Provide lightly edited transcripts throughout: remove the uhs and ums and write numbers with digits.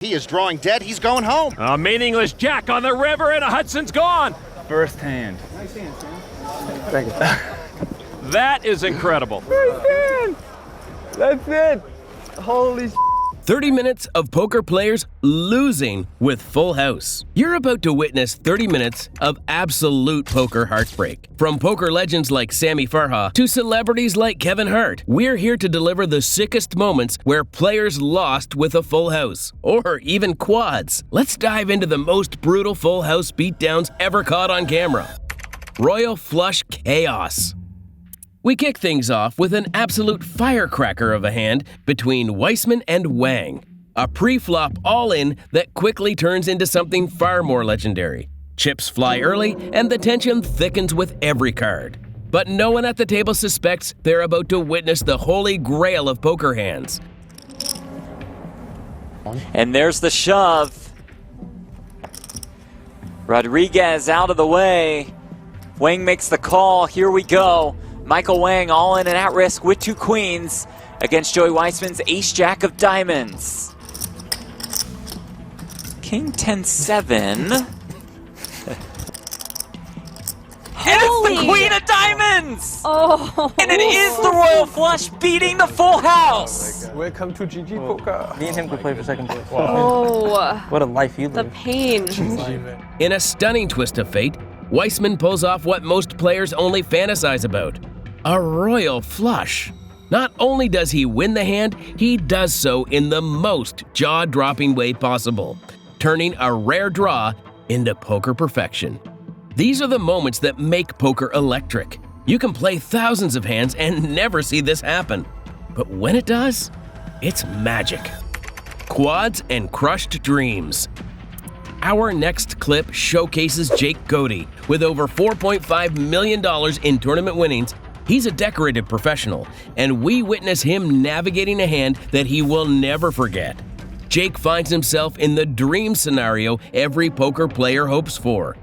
He is drawing dead. He's going home. A meaningless jack on the river and a Hudson's gone. First hand. Nice hand, Sam. Thank you. That is incredible. First hand. That's it. Holy 30 minutes of poker players losing with full house. You're about to witness 30 minutes of absolute poker heartbreak. From poker legends like Sammy Farha to celebrities like Kevin Hart, we're here to deliver the sickest moments where players lost with a full house, or even quads. Let's dive into the most brutal full house beatdowns ever caught on camera. Royal Flush Chaos. We kick things off with an absolute firecracker of a hand between Weissman and Wang. A pre-flop all-in that quickly turns into something far more legendary. Chips fly early and the tension thickens with every card. But no one at the table suspects they're about to witness the holy grail of poker hands. And there's the shove. Rodriguez out of the way. Wang makes the call. Here we go. Michael Wang all in and at risk with two queens against Joey Weissman's ace-jack of diamonds. King 10-7. And it's the queen of diamonds! Oh! And it is the royal flush beating the full house! Welcome to GG Poker. Me and him could play for second place. Oh! What a life you The live. pain. In a stunning twist of fate, Weissman pulls off what most players only fantasize about. A royal flush. Not only does he win the hand, he does so in the most jaw-dropping way possible, turning a rare draw into poker perfection. These are the moments that make poker electric. You can play thousands of hands and never see this happen. But when it does, it's magic. Quads and crushed dreams. Our next clip showcases Jake Cody. With over $4.5 million in tournament winnings, he's a decorated professional, and we witness him navigating a hand that he will never forget. Jake finds himself in the dream scenario every poker player hopes for.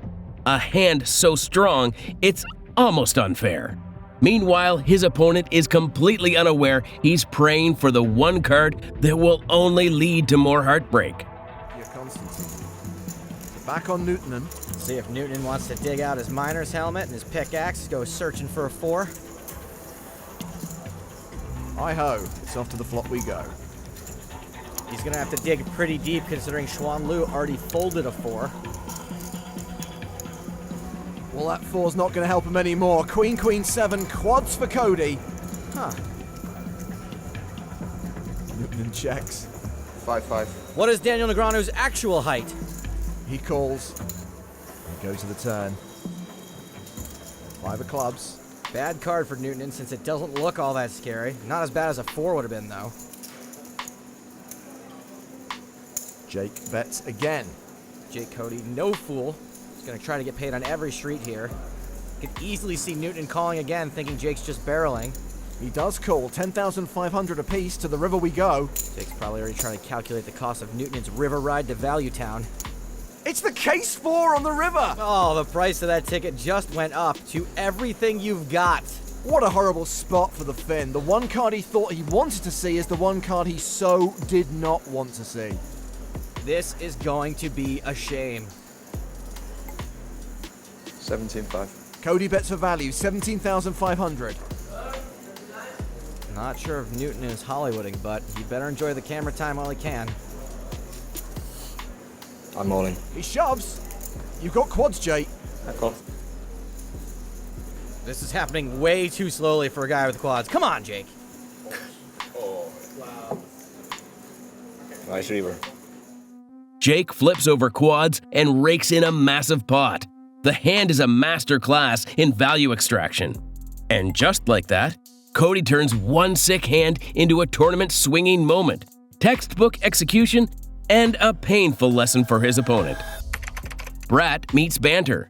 A hand so strong, it's almost unfair. Meanwhile, his opponent is completely unaware he's praying for the one card that will only lead to more heartbreak. Back on Newtonen. See if Newtonen wants to dig out his miner's helmet and his pickaxe, go searching for a 4. Hi-ho, it's off to the flop we go. He's gonna have to dig pretty deep considering Xuan Lu already folded a 4. Well, that 4's not going to help him anymore. Queen, Queen 7, quads for Cody. Huh. Newtonen checks. 5-5. What is Daniel Negreanu's actual height? He calls. He goes to the turn. 5 of clubs. Bad card for Newtonen since it doesn't look all that scary. Not as bad as a 4 would have been, though. Jake bets again. Jake Cody, no fool. He's going to try to get paid on every street here. Could easily see Newtonen calling again, thinking Jake's just barreling. He does call. 10,500 apiece. To the river we go. Jake's probably already trying to calculate the cost of Newtonen's river ride to Value Town. It's the case 4 on the river. Oh, the price of that ticket just went up to everything you've got. What a horrible spot for the Finn. The one card he thought he wanted to see is the one card he so did not want to see. This is going to be a shame. 17-5. Cody bets for value. 17,500. Not sure if Newtonen is Hollywooding, but he better enjoy the camera time while he can. I'm all in. He shoves. You've got quads, Jake. I call. This is happening way too slowly for a guy with quads. Come on, Jake. Nice river. Jake flips over quads and rakes in a massive pot. The hand is a master class in value extraction. And just like that, Cody turns one sick hand into a tournament swinging moment, textbook execution, and a painful lesson for his opponent. Brat meets Banter.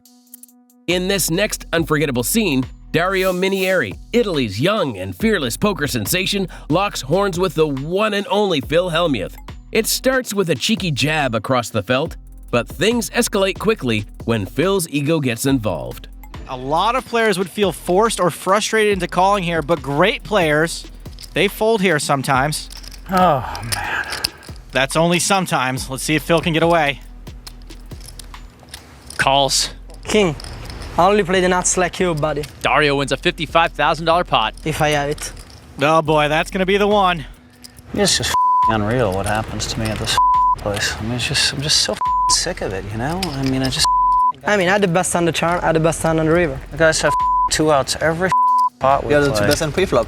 In this next unforgettable scene, Dario Minieri, Italy's young and fearless poker sensation, locks horns with the one and only Phil Hellmuth. It starts with a cheeky jab across the felt, but things escalate quickly when Phil's ego gets involved. A lot of players would feel forced or frustrated into calling here, but great players, they fold here sometimes. Oh, man. That's only sometimes. Let's see if Phil can get away. Calls. King. I only play the nuts like you, buddy. Dario wins a $55,000 pot. If I have it. Oh boy, that's gonna be the one. It's just unreal what happens to me at this place. I mean, I'm just so sick of it, you know? I mean, I had the best on the chart, I had the best hand on the river. The guys have 2 outs every pot we Yeah, play. that's the best on pre-flop.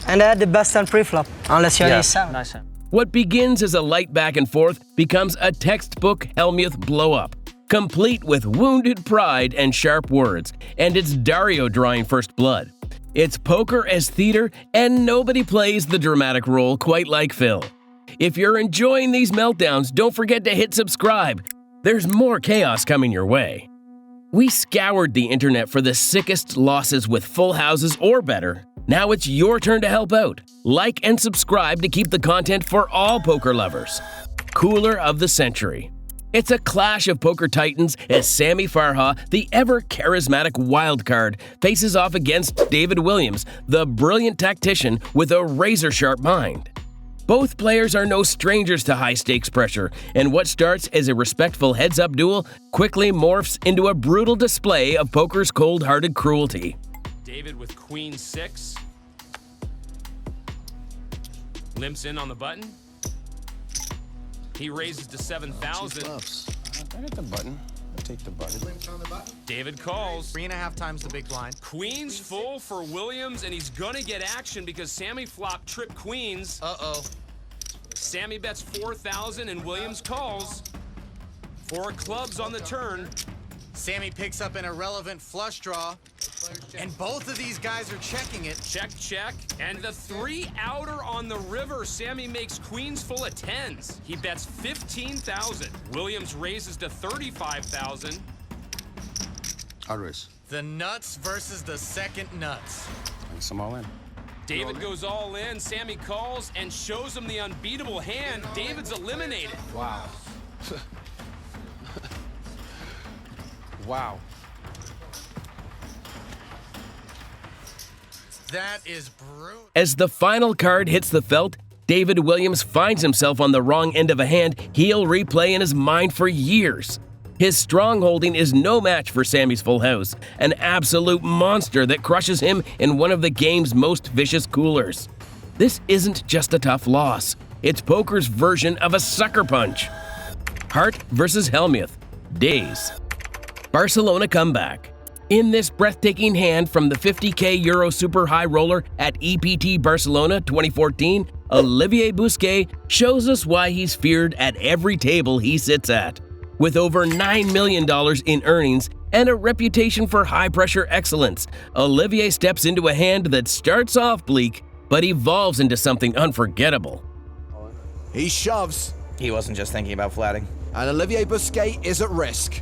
And I had the best on pre-flop, unless you need 7. Nice hand. What begins as a light back and forth becomes a textbook Helmuth blow-up, complete with wounded pride and sharp words, and it's Dario drawing first blood. It's poker as theater, and nobody plays the dramatic role quite like Phil. If you're enjoying these meltdowns, don't forget to hit subscribe. There's more chaos coming your way. We scoured the internet for the sickest losses with full houses or better. Now it's your turn to help out. Like and subscribe to keep the content for all poker lovers. Cooler of the century. It's a clash of poker titans as Sammy Farha, the ever-charismatic wildcard, faces off against David Williams, the brilliant tactician with a razor-sharp mind. Both players are no strangers to high-stakes pressure, and what starts as a respectful heads-up duel quickly morphs into a brutal display of poker's cold-hearted cruelty. David with queen 6. Limps in on the button. He raises to 7,000. I get the button. I'll take the button. David calls. 3.5 times the big blind. Queens full for Williams, and he's gonna get action because Sammy flopped trip queens. Uh-oh. Sammy bets 4,000 and Williams calls. 4 clubs on the turn. Sammy picks up an irrelevant flush draw, and both of these guys are checking it. Check, check. And the 3-outer on the river. Sammy makes queens full of 10s. He bets 15,000. Williams raises to 35,000. I'll raise. The nuts versus the second nuts. Thanks, I'm all in. David goes all in. Sammy calls and shows him the unbeatable hand. David's eliminated. Wow. Wow. That is brutal. As the final card hits the felt, David Williams finds himself on the wrong end of a hand he'll replay in his mind for years. His strong holding is no match for Sammy's full house, an absolute monster that crushes him in one of the game's most vicious coolers. This isn't just a tough loss, it's poker's version of a sucker punch. Hart versus Helmuth. Days. Barcelona comeback. In this breathtaking hand from the 50K Euro Super High Roller at EPT Barcelona 2014, Olivier Busquet shows us why he's feared at every table he sits at. With over $9 million in earnings and a reputation for high-pressure excellence, Olivier steps into a hand that starts off bleak, but evolves into something unforgettable. He shoves, He wasn't just thinking about flatting. and Olivier Busquet is at risk.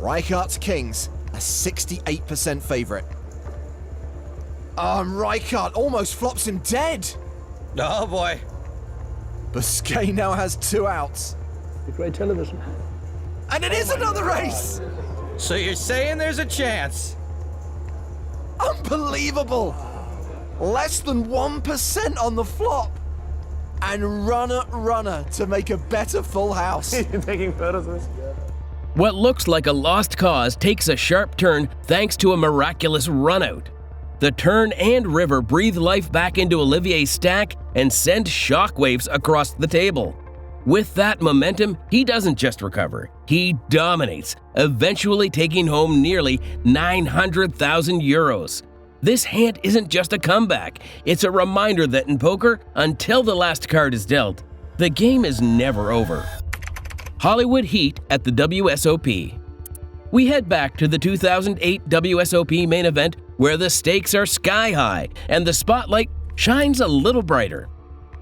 Rijkaard's Kings, a 68% favorite. Rijkaard almost flops him dead. Oh boy. Busquet now has 2 outs. Great television. And it is another ace! So you're saying there's a chance? Unbelievable! Less than 1% on the flop. And runner to make a better full house. You're taking photos of this? What looks like a lost cause takes a sharp turn thanks to a miraculous runout. The turn and river breathe life back into Olivier's stack and send shockwaves across the table. With that momentum, he doesn't just recover, he dominates, eventually taking home nearly 900,000 euros. This hand isn't just a comeback, it's a reminder that in poker, until the last card is dealt, the game is never over. Hollywood Heat at the WSOP. We head back to the 2008 WSOP main event where the stakes are sky high and the spotlight shines a little brighter.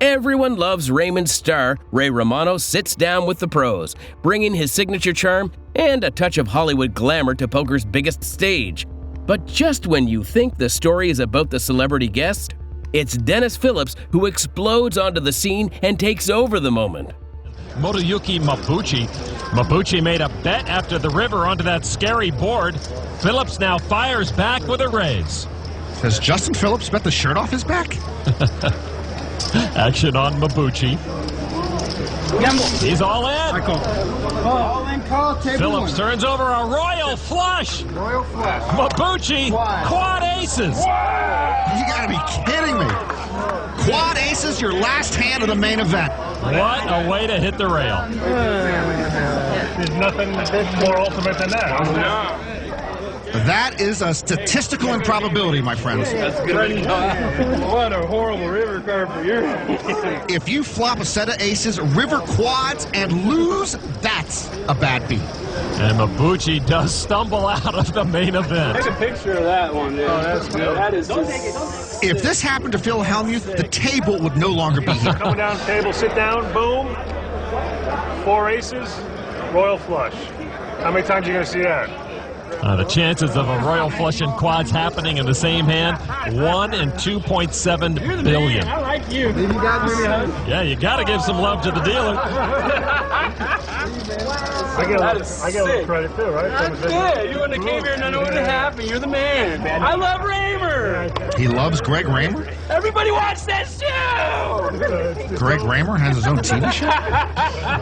Everyone loves Raymond's star, Ray Romano sits down with the pros, bringing his signature charm and a touch of Hollywood glamour to poker's biggest stage. But just when you think the story is about the celebrity guest, it's Dennis Phillips who explodes onto the scene and takes over the moment. Moriyuki Mabuchi. Mabuchi made a bet after the river onto that scary board. Phillips now fires back with a raise. Has Justin Phillips bet the shirt off his back? Action on Mabuchi. He's all in. I call. All in call, table Phillips one. turns over a royal flush. Royal flush. Mapuche, quad aces. You gotta be kidding me. Quad aces, your last hand of the main event. What a way to hit the rail. There's nothing more ultimate than that. That is a statistical improbability, my friends. That's good. What a horrible river card for you. If you flop a set of aces, river quads, and lose, that's a bad beat. And Mapuche does stumble out of the main event. Take a picture of that one, dude. Oh, that's good. That is just... If this happened to Phil Hellmuth, the table would no longer be here. Coming down table, sit down, boom. 4 aces, royal flush. How many times are you going to see that? The chances of a royal flush and quads happening in the same hand, 1 in 2.7 billion. I like you. Yeah, you got to give some love to the dealer. I get a little credit too, right? That's it. You wouldn't have came here and know what happened. You're the man. I love Raymer. He loves Greg Raymer? Everybody watch that show. Greg Raymer has his own TV show?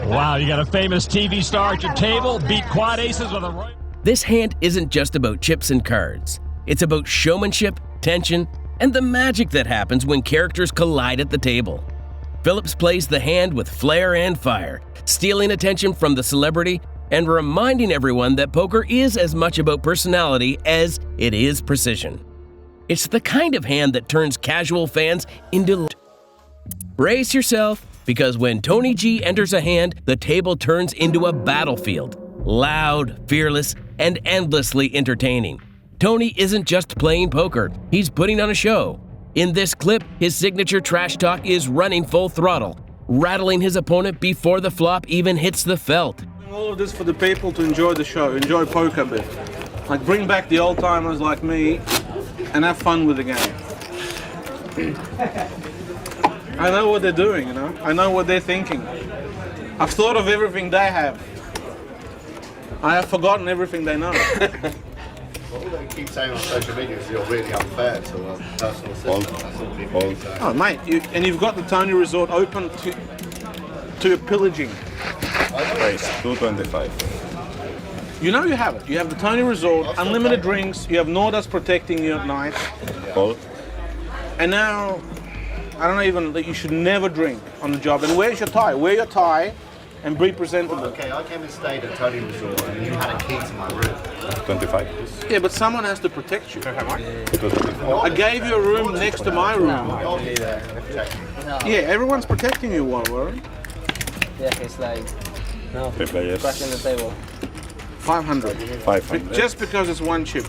Wow, you got a famous TV star at your table, beat quad aces with a royal. This hand isn't just about chips and cards. It's about showmanship, tension, and the magic that happens when characters collide at the table. Phillips plays the hand with flair and fire, stealing attention from the celebrity and reminding everyone that poker is as much about personality as it is precision. It's the kind of hand that turns casual fans into... Brace yourself, because when Tony G enters a hand, the table turns into a battlefield. Loud, fearless, and endlessly entertaining. Tony isn't just playing poker, he's putting on a show. In this clip, his signature trash talk is running full throttle, rattling his opponent before the flop even hits the felt. All of this for the people to enjoy the show, enjoy poker a bit. Like bring back the old timers like me and have fun with the game. I know what they're doing, you know? I know what they're thinking. I've thought of everything they have. I have forgotten everything they know. All they keep saying on social media is you're really unfair to personal assistants. That's all people keep saying. Oh, mate, you've got the Tony Resort open to pillaging. Price 225. You know you have it. You have the Tony Resort, unlimited drinks, you have Nordas protecting you at night. Both. And now, I don't know even that you should never drink on the job. And where's your tie? Wear your tie and be presentable. Okay, I came and stayed at Tony Resort and you had a key to my room. 25. Yeah, but someone has to protect you. I gave you a room next to my room. Yeah, everyone's protecting you, Warren. Yeah, it's like, no, players. back in the table. 500. 500. Just because it's one chip.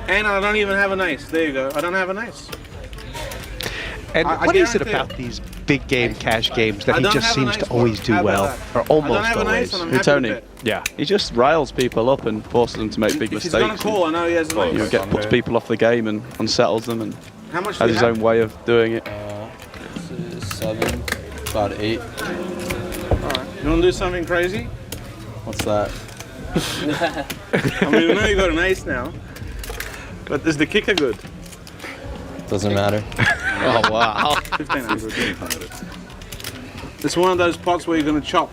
And I don't even have an ace. There you go. I don't have an ace. And what is it about these big game cash games that he just seems to always do well, or almost always? Who, Tony? Yeah, he just riles people up and forces them to make big mistakes. He's gonna call. I know he has an ace. Puts people off the game and unsettles them, and how much has his own way of doing it. This is 7, about 8. All right. You want to do something crazy? What's that? I mean, I know you got an ace now, but is the kicker good? Doesn't matter. Oh, wow. 1500. It's one of those pots where you're going to chop.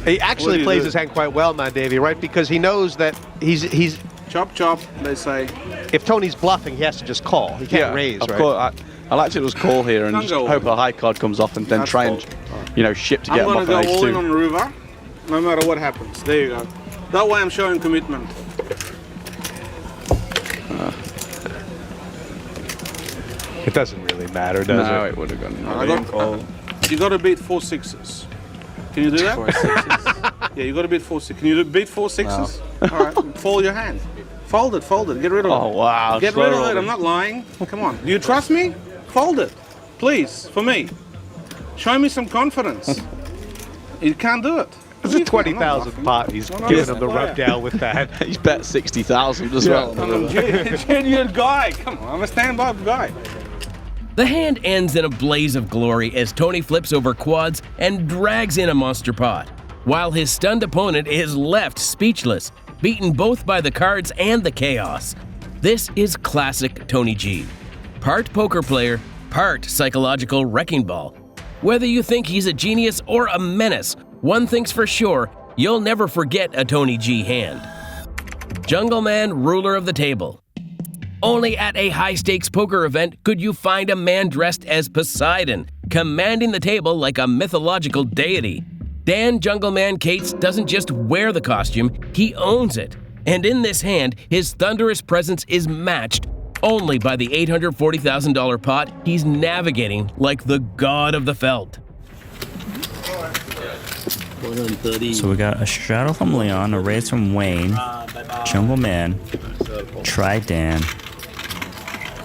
He actually plays his hand quite well, man, Davey, right? Because he knows that he's chop, chop, they say. If Tony's bluffing, he has to just call. He can't raise, of right? course. I like to just call here and just hope a high card comes off and then try and, ship to get him I'm off going an to go ace all in two. on the river, no matter what happens. There you go. That way I'm showing commitment. It doesn't really matter, does it? No, it would have gone. You got to beat 4 6s. Can you do that? 4 6s. Yeah, you got to beat 4 6s. Can you beat 4 6s? No. All right, fold your hand. Fold it, fold it. Get rid of it. Oh, wow. Get rid of it. I'm not lying. Come on. Do you trust me? Fold it. Please, for me. Show me some confidence. You can't do it. It's a 20,000 pot. He's giving him the rub-down with that. He's bet 60,000 as well. I'm a genuine guy. Come on, I'm a stand-by guy. The hand ends in a blaze of glory as Tony flips over quads and drags in a monster pot, while his stunned opponent is left speechless, beaten both by the cards and the chaos. This is classic Tony G. Part poker player, part psychological wrecking ball. Whether you think he's a genius or a menace, one thing's for sure, you'll never forget a Tony G hand. Jungle Man, ruler of the table. Only at a high-stakes poker event could you find a man dressed as Poseidon, commanding the table like a mythological deity. Dan Jungle Man Cates doesn't just wear the costume, he owns it. And in this hand, his thunderous presence is matched only by the $840,000 pot he's navigating like the god of the felt. So we got a straddle from Leon, a raise from Wayne, Jungle Man, Try Dan.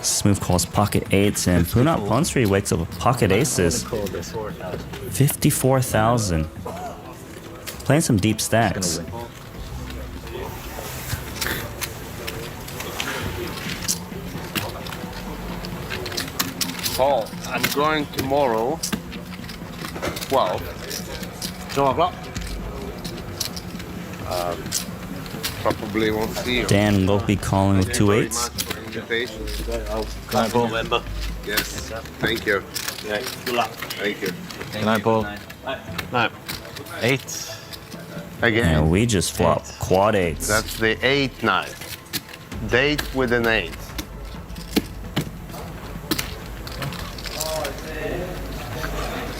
Smooth calls pocket eights, and Punat Ponsri wakes up with pocket aces. 54,000. Playing some deep stacks. Paul, I'm going tomorrow, 12 o'clock. Probably won't see you. Dan will be calling with 2 8s. Can I, Paul? Yes, thank you. Yeah, good luck. Thank you. Can I, Paul? No. 8. Again. And we just flop quad 8s. That's the 8-9. Date with an 8.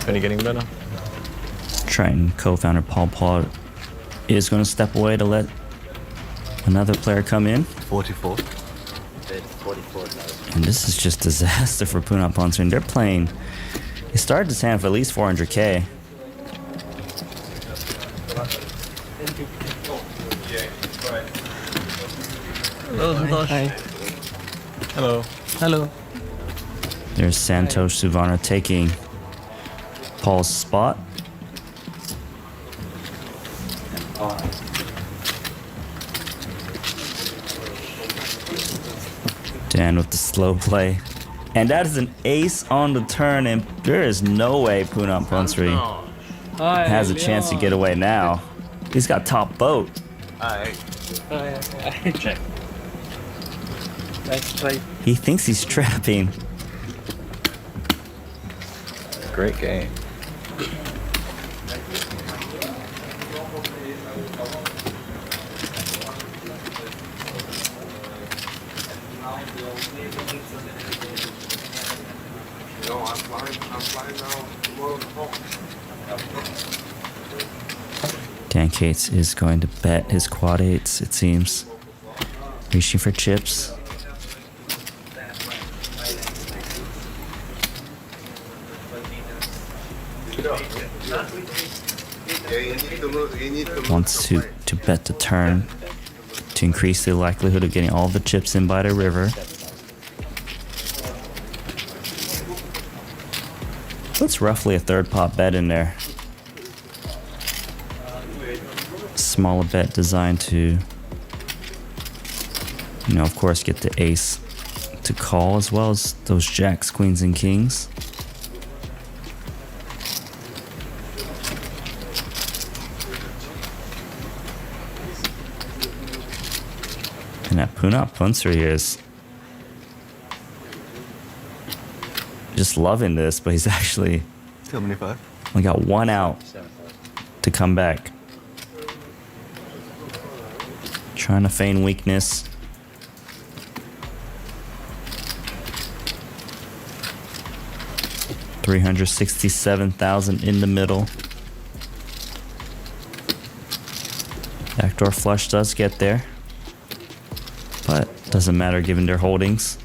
Penny getting better. Triton co-founder Paul is going to step away to let another player come in. 44. And this is just disaster for Punat Ponsri. They're playing. He started this hand for at least 400K. Hello, Hi. Hello. Hello. There's Santosh Suvana taking Paul's spot. Dan with the slow play. And that is an ace on the turn, and there is no way Punat Ponsri has a chance to get away now. He's got top boat. Check. Nice play. He thinks he's trapping. Great game. Dan Cates is going to bet his quad 8s, it seems. Reaching for chips. Wants to bet the turn to increase the likelihood of getting all the chips in by the river. Puts roughly a third pot bet in there. Smaller bet designed to, of course, get the ace to call, as well as those jacks, queens, and kings. And that Punat Ponsri is just loving this, but he's actually only got one out to come back. Trying to feign weakness. $367,000 in the middle. Backdoor flush does get there, but doesn't matter given their holdings.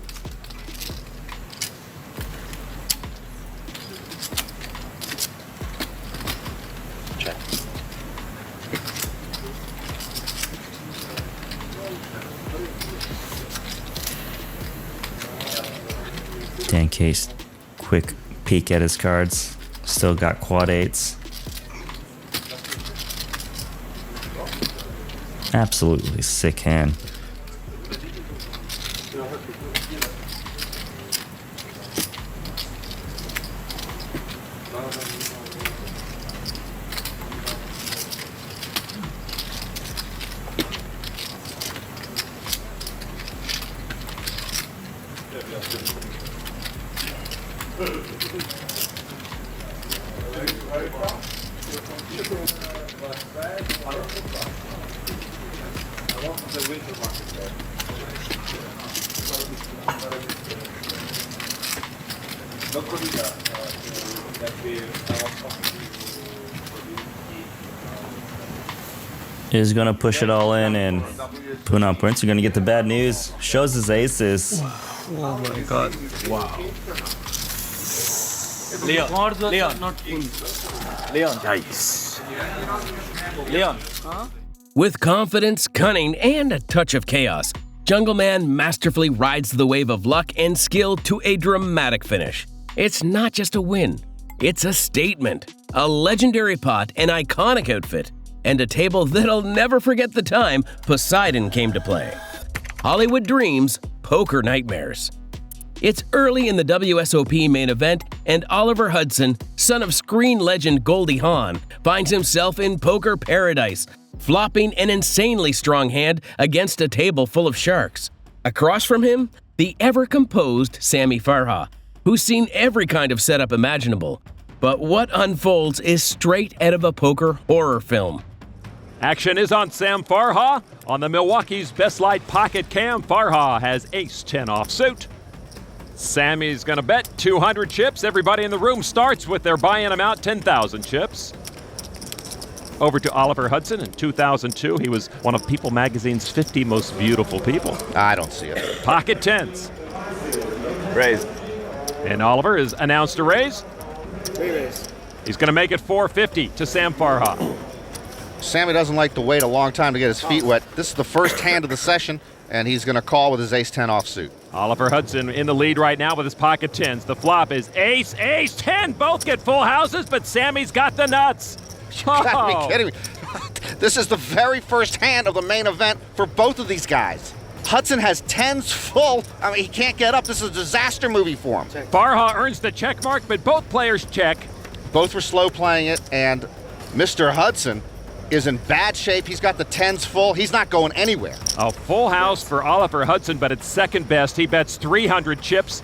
Dan Case, quick peek at his cards. Still got quad 8s. Absolutely sick hand. Is gonna push it all in, and Puna Prince are gonna get the bad news. Shows his aces. Oh my god. Wow. Leon. Yikes. Leon. With confidence, cunning, and a touch of chaos, Jungle Man masterfully rides the wave of luck and skill to a dramatic finish. It's not just a win, it's a statement, a legendary pot, an iconic outfit, and a table that'll never forget the time Poseidon came to play. Hollywood dreams, poker nightmares. It's early in the WSOP main event, and Oliver Hudson, son of screen legend Goldie Hawn, finds himself in poker paradise, flopping an insanely strong hand against a table full of sharks. Across from him, the ever-composed Sammy Farha, who's seen every kind of setup imaginable. But what unfolds is straight out of a poker horror film. Action is on Sam Farha. On the Milwaukee's Best Light Pocket Cam, Farha has ace-10 offsuit. Sammy's gonna bet 200 chips. Everybody in the room starts with their buy-in amount, 10,000 chips. Over to Oliver Hudson in 2002. He was one of People Magazine's 50 most beautiful people. I don't see it. Pocket tens. Raise. And Oliver is announced to raise. Raise. He's gonna make it 450 to Sam Farha. Sammy doesn't like to wait a long time to get his feet wet. This is the first hand of the session, and he's going to call with his ace-10 offsuit. Oliver Hudson in the lead right now with his pocket tens. The flop is ace, ace, 10. Both get full houses, but Sammy's got the nuts. You gotta be kidding me. This is the very first hand of the main event for both of these guys. Hudson has tens full. I mean, he can't get up. This is a disaster movie for him. Farha earns the check mark, but both players check. Both were slow playing it, and Mr. Hudson is in bad shape. He's got the tens full. He's not going anywhere. A full house for Oliver Hudson, but it's second best. He bets 300 chips.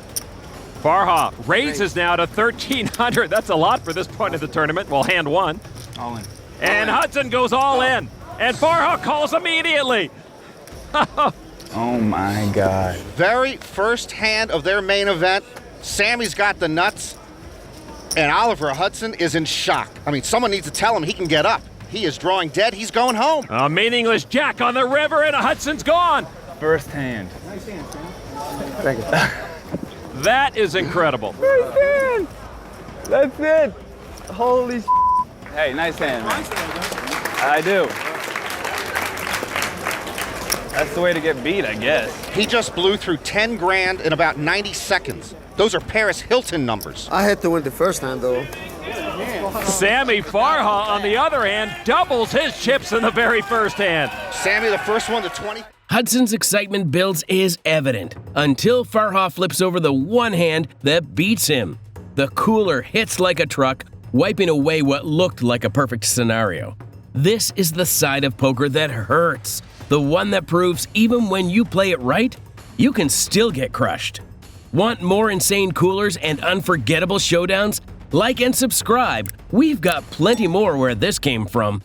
Farha raises now to 1,300. That's a lot for this point of the tournament. Well, hand one. All in. And Hudson goes all in. And Farha calls immediately. Oh my God. Very first hand of their main event. Sammy's got the nuts, and Oliver Hudson is in shock. I mean, someone needs to tell him he can get up. He is drawing dead. He's going home. A meaningless jack on the river, and Hudson's gone. First hand. Nice hand, Sam. Thank you. That is incredible. Nice hand. That's it. Holy s***. Hey, nice hand, man. I do. That's the way to get beat, I guess. He just blew through 10 grand in about 90 seconds. Those are Paris Hilton numbers. I had to win the first hand, though. Sammy Farha, on the other hand, doubles his chips in the very first hand. Sammy, the first one to 20. Hudson's excitement builds is evident until Farha flips over the one hand that beats him. The cooler hits like a truck, wiping away what looked like a perfect scenario. This is the side of poker that hurts, the one that proves even when you play it right, you can still get crushed. Want more insane coolers and unforgettable showdowns? Like and subscribe. We've got plenty more where this came from.